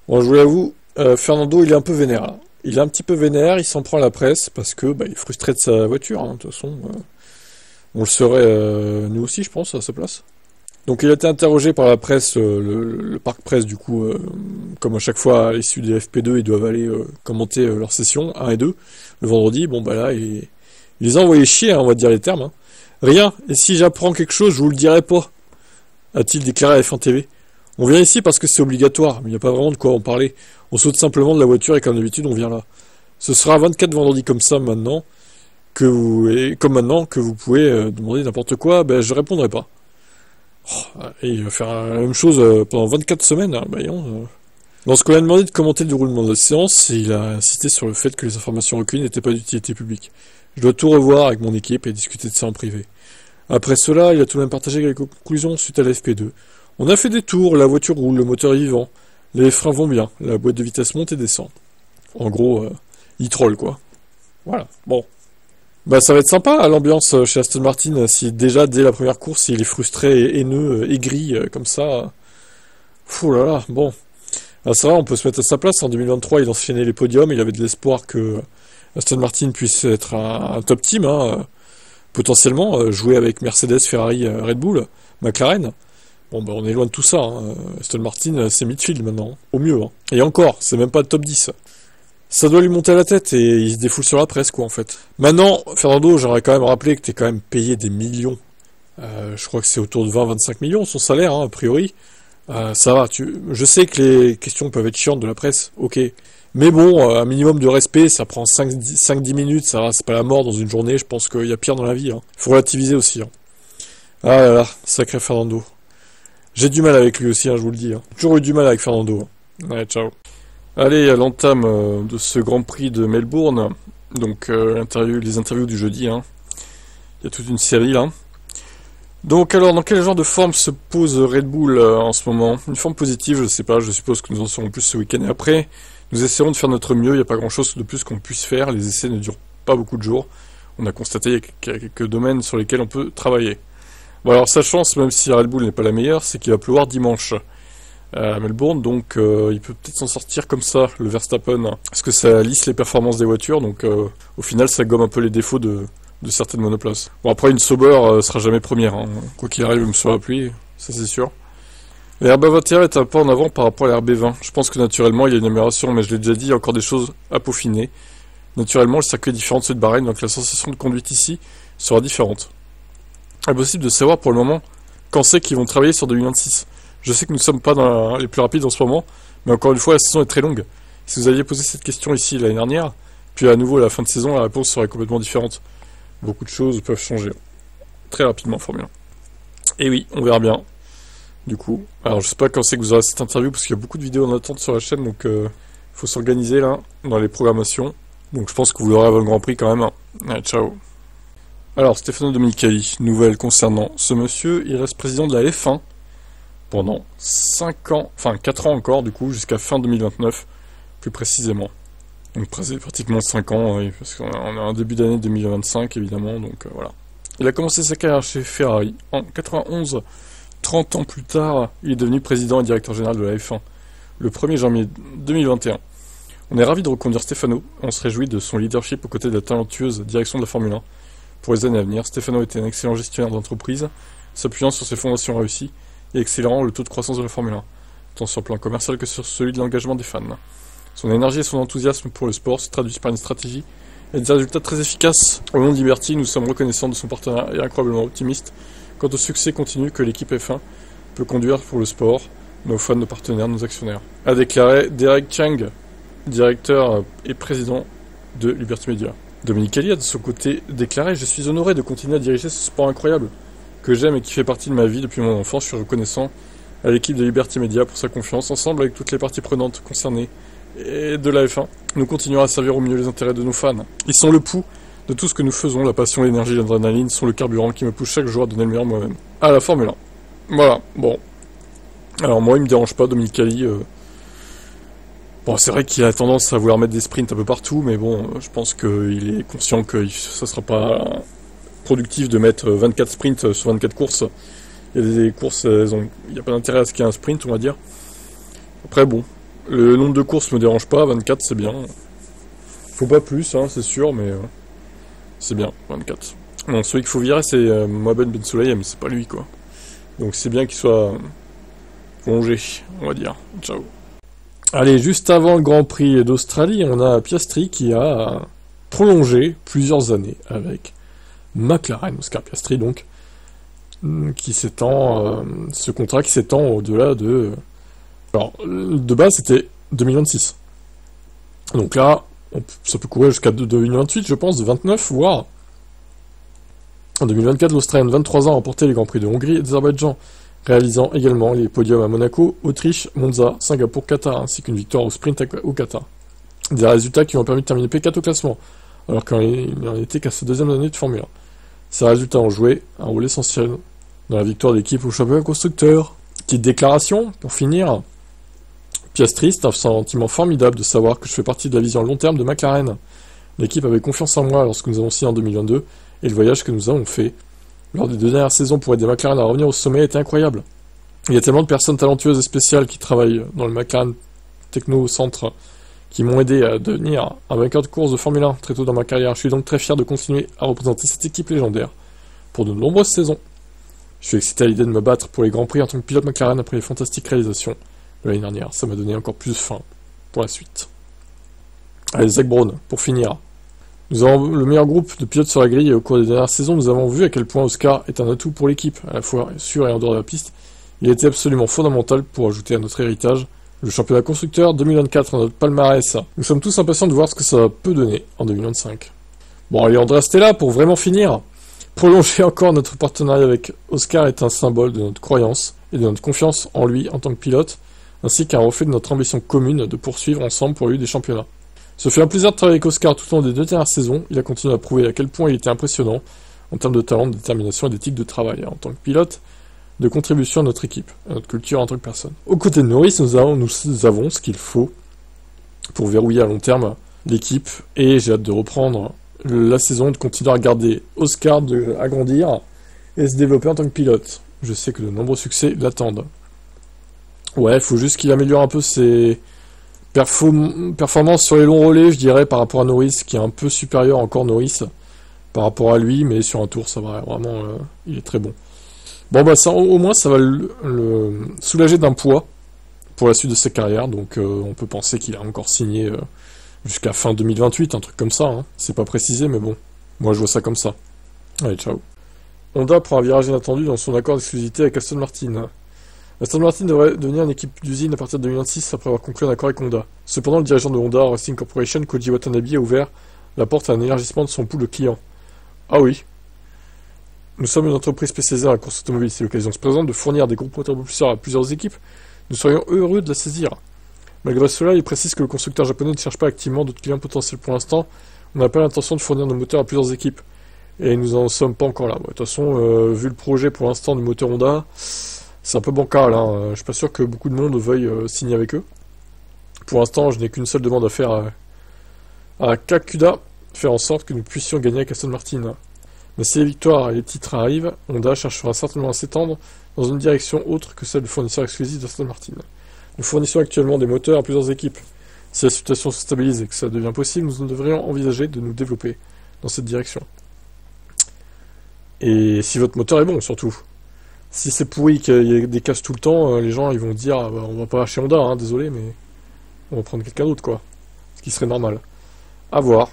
Bon, je vous l'avoue, Fernando, il est un peu vénère, là. Il est un petit peu vénère, il s'en prend à la presse parce que il est frustré de sa voiture, hein. De toute façon, on le serait nous aussi, je pense, à sa place. Donc il a été interrogé par la presse, le parc presse du coup, comme à chaque fois à l'issue des FP2, ils doivent aller commenter leur session 1 et 2 le vendredi. Bon bah là, il les a envoyés chier, hein, on va dire les termes. Hein. Rien, et si j'apprends quelque chose, je vous le dirai pas, a-t-il déclaré à F1 TV. On vient ici parce que c'est obligatoire, mais il n'y a pas vraiment de quoi en parler. On saute simplement de la voiture et comme d'habitude, on vient là. Ce sera 24 vendredis comme ça maintenant, et comme maintenant que vous pouvez demander n'importe quoi, je répondrai pas. Oh, et il va faire la même chose pendant 24 semaines, hein, Lorsqu'on lui a demandé de commenter le déroulement de la séance, il a insisté sur le fait que les informations recueillies n'étaient pas d'utilité publique. Je dois tout revoir avec mon équipe et discuter de ça en privé. Après cela, il a tout de même partagé les conclusions suite à la FP2. On a fait des tours, la voiture roule, le moteur est vivant, les freins vont bien, la boîte de vitesse monte et descend. En gros, il troll quoi. Voilà, bon. Ça va être sympa l'ambiance chez Aston Martin, si déjà dès la première course il est frustré, et haineux, aigri, comme ça. Fou là là, bon. Ah, c'est vrai, on peut se mettre à sa place, en 2023 il enchaînait les podiums, il avait de l'espoir que Aston Martin puisse être un top team, hein, potentiellement, jouer avec Mercedes, Ferrari, Red Bull, McLaren. Bon on est loin de tout ça, hein. Aston Martin c'est midfield maintenant, au mieux, hein. Et encore, c'est même pas le top 10. Ça doit lui monter à la tête et il se défoule sur la presse, quoi, en fait. Maintenant, Fernando, j'aimerais quand même rappeler que t'es quand même payé des millions. Je crois que c'est autour de 20-25 millions son salaire, hein, a priori. Ça va, je sais que les questions peuvent être chiantes de la presse, ok. Mais bon, un minimum de respect, ça prend 5-10 minutes, ça va, c'est pas la mort dans une journée, je pense qu'il y a pire dans la vie, hein. Faut relativiser aussi, hein. Ah là là, sacré Fernando. J'ai du mal avec lui aussi, hein, je vous le dis, hein. J'ai toujours eu du mal avec Fernando, hein. Ouais, ciao. Allez, à l'entame de ce Grand Prix de Melbourne, donc les interviews du jeudi, hein. Il y a toute une série là. Donc alors, dans quel genre de forme se pose Red Bull en ce moment? Une forme positive, je sais pas, je suppose que nous en saurons plus ce week-end et après. Nous essaierons de faire notre mieux, il n'y a pas grand-chose de plus qu'on puisse faire, les essais ne durent pas beaucoup de jours. On a constaté qu'il y a quelques domaines sur lesquels on peut travailler. Bon alors sa chance, même si Red Bull n'est pas la meilleure, c'est qu'il va pleuvoir dimanche à Melbourne, donc il peut peut-être s'en sortir comme ça, le Verstappen, parce que ça lisse les performances des voitures, donc au final ça gomme un peu les défauts de certaines monoplaces. Bon après une Sauber sera jamais première, hein. Quoi qu'il arrive, même sur la pluie, ça c'est sûr. La RB21 est un pas en avant par rapport à la RB20. Je pense que naturellement il y a une amélioration, mais je l'ai déjà dit, il y a encore des choses à peaufiner. Naturellement le circuit est différent de celui de Bahreïn, donc la sensation de conduite ici sera différente. Impossible de savoir pour le moment quand c'est qu'ils vont travailler sur 2026. Je sais que nous ne sommes pas dans les plus rapides en ce moment, mais encore une fois, la saison est très longue. Si vous aviez posé cette question ici l'année dernière, puis à nouveau à la fin de saison, la réponse serait complètement différente. Beaucoup de choses peuvent changer très rapidement en Formule 1. Et oui, on verra bien. Du coup, alors je sais pas quand c'est que vous aurez cette interview, parce qu'il y a beaucoup de vidéos en attente sur la chaîne, donc faut s'organiser là, dans les programmations. Donc je pense que vous l'aurez avant le Grand Prix quand même. Allez, ciao. Alors, Stefano Domenicali, nouvelle concernant ce monsieur, il reste président de la F1 pendant 5 ans, enfin 4 ans encore du coup, jusqu'à fin 2029, plus précisément. Donc pratiquement 5 ans, oui, parce qu'on a un début d'année 2025 évidemment, donc voilà. Il a commencé sa carrière chez Ferrari en 91, 30 ans plus tard, il est devenu président et directeur général de la F1, le 1er janvier 2021. On est ravis de reconduire Stefano, on se réjouit de son leadership aux côtés de la talentueuse direction de la Formule 1. Pour les années à venir, Stefano était un excellent gestionnaire d'entreprise, s'appuyant sur ses fondations réussies, et accélérant le taux de croissance de la Formule 1, tant sur le plan commercial que sur celui de l'engagement des fans. Son énergie et son enthousiasme pour le sport se traduisent par une stratégie et des résultats très efficaces. Au nom de Liberty, nous sommes reconnaissants de son partenaire et incroyablement optimistes quant au succès continu que l'équipe F1 peut conduire pour le sport, nos fans, nos partenaires, nos actionnaires. A déclaré Derek Chang, directeur et président de Liberty Media. Domenicali a de son côté déclaré « Je suis honoré de continuer à diriger ce sport incroyable que j'aime et qui fait partie de ma vie depuis mon enfance. Je suis reconnaissant à l'équipe de Liberty Media pour sa confiance. Ensemble, avec toutes les parties prenantes concernées et de la F1, nous continuerons à servir au mieux les intérêts de nos fans. Ils sont le pouls de tout ce que nous faisons. La passion, l'énergie, l'adrénaline sont le carburant qui me pousse chaque jour à donner le meilleur moi-même. À la Formule 1. Voilà, bon. Alors moi, il me dérange pas, Domenicali. Bon, c'est vrai qu'il a tendance à vouloir mettre des sprints un peu partout, mais bon, je pense qu'il est conscient que ça sera pas productif de mettre 24 sprints sur 24 courses. Il y a des courses, il n'y a pas d'intérêt à ce qu'il y ait un sprint, on va dire. Après, bon, Le nombre de courses me dérange pas, 24 c'est bien. Faut pas plus, hein, c'est sûr, mais c'est bien, 24. Non, celui qu'il faut virer, c'est Mohamed Ben Sulayem, c'est pas lui, quoi. Donc c'est bien qu'il soit prolongé, on va dire. Ciao. Allez, juste avant le Grand Prix d'Australie, on a Piastri qui a prolongé plusieurs années avec McLaren, Oscar Piastri donc, qui s'étend, ce contrat qui s'étend au-delà de... Alors, de base c'était 2026. Donc là, ça peut courir jusqu'à 2028, je pense, 29, voire... En 2024, l'Australien de 23 ans a remporté les Grands Prix de Hongrie et d'Azerbaïdjan, réalisant également les podiums à Monaco, Autriche, Monza, Singapour, Qatar, ainsi qu'une victoire au sprint au Qatar. Des résultats qui lui ont permis de terminer P4 au classement, alors qu'il n'en était qu'à sa deuxième année de Formule 1. Ces résultats ont joué un rôle essentiel dans la victoire de l'équipe au championnat constructeur. Petite déclaration, pour finir. Piastri, c'est un sentiment formidable de savoir que je fais partie de la vision long terme de McLaren. L'équipe avait confiance en moi lorsque nous avons signé en 2022, et le voyage que nous avons fait lors des 2 dernières saisons pour aider McLaren à revenir au sommet était incroyable. Il y a tellement de personnes talentueuses et spéciales qui travaillent dans le McLaren Techno Centre qui m'ont aidé à devenir un vainqueur de course de Formule 1 très tôt dans ma carrière. Je suis donc très fier de continuer à représenter cette équipe légendaire pour de nombreuses saisons. Je suis excité à l'idée de me battre pour les Grands Prix en tant que pilote McLaren après les fantastiques réalisations de l'année dernière. Ça m'a donné encore plus faim pour la suite. Allez, Zak Brown, pour finir. Nous avons le meilleur groupe de pilotes sur la grille et au cours des dernières saisons, nous avons vu à quel point Oscar est un atout pour l'équipe, à la fois sur et en dehors de la piste. Il a été absolument fondamental pour ajouter à notre héritage le championnat constructeur 2024 à notre palmarès. Nous sommes tous impatients de voir ce que ça peut donner en 2025. Bon, allez, Andrea Stella, pour vraiment finir. Prolonger encore notre partenariat avec Oscar est un symbole de notre croyance et de notre confiance en lui en tant que pilote, ainsi qu'un reflet de notre ambition commune de poursuivre ensemble pour lui des championnats. Ce fut un plaisir de travailler avec Oscar tout au long des 2 dernières saisons. Il a continué à prouver à quel point il était impressionnant en termes de talent, de détermination et d'éthique de travail. En tant que pilote, de contribution à notre équipe, à notre culture en tant que personne. Aux côtés de Norris, nous avons ce qu'il faut pour verrouiller à long terme l'équipe. Et j'ai hâte de reprendre la saison, de continuer à regarder Oscar, de agrandir et se développer en tant que pilote. Je sais que de nombreux succès l'attendent. Ouais, il faut juste qu'il améliore un peu ses... performance sur les longs relais, je dirais, par rapport à Norris, qui est un peu supérieur encore Norris par rapport à lui, mais sur un tour, ça va vraiment, il est très bon. Bon, bah, ça, au moins, ça va le soulager d'un poids pour la suite de sa carrière, donc on peut penser qu'il a encore signé jusqu'à fin 2028, un truc comme ça, hein. C'est pas précisé, mais bon, moi je vois ça comme ça. Allez, ciao. Honda prend un virage inattendu dans son accord d'exclusivité avec Aston Martin. Aston Martin devrait devenir une équipe d'usine à partir de 2026 après avoir conclu un accord avec Honda. Cependant, le dirigeant de Honda Racing Corporation, Koji Watanabe, a ouvert la porte à un élargissement de son pool de clients. Ah oui. Nous sommes une entreprise spécialisée dans la course automobile. Si l'occasion se présente de fournir des groupes propulseurs à plusieurs équipes, nous serions heureux de la saisir. Malgré cela, il précise que le constructeur japonais ne cherche pas activement d'autres clients potentiels pour l'instant. On n'a pas l'intention de fournir nos moteurs à plusieurs équipes. Et nous n'en sommes pas encore là. De toute façon, vu le projet pour l'instant du moteur Honda, c'est un peu bancal, hein. Je suis pas sûr que beaucoup de monde veuille signer avec eux. Pour l'instant, je n'ai qu'une seule demande à faire à Kakuda, faire en sorte que nous puissions gagner avec Aston Martin. Mais si les victoires et les titres arrivent, Honda cherchera certainement à s'étendre dans une direction autre que celle de fournisseur exclusif d'Aston Martin. Nous fournissons actuellement des moteurs à plusieurs équipes. Si la situation se stabilise et que ça devient possible, nous devrions envisager de nous développer dans cette direction. Et si votre moteur est bon, surtout. Si c'est pourri, qu'il y a des casses tout le temps, les gens ils vont dire ah, bah, on va pas chez Honda, hein, désolé, mais on va prendre quelqu'un d'autre, quoi. Ce qui serait normal. À voir.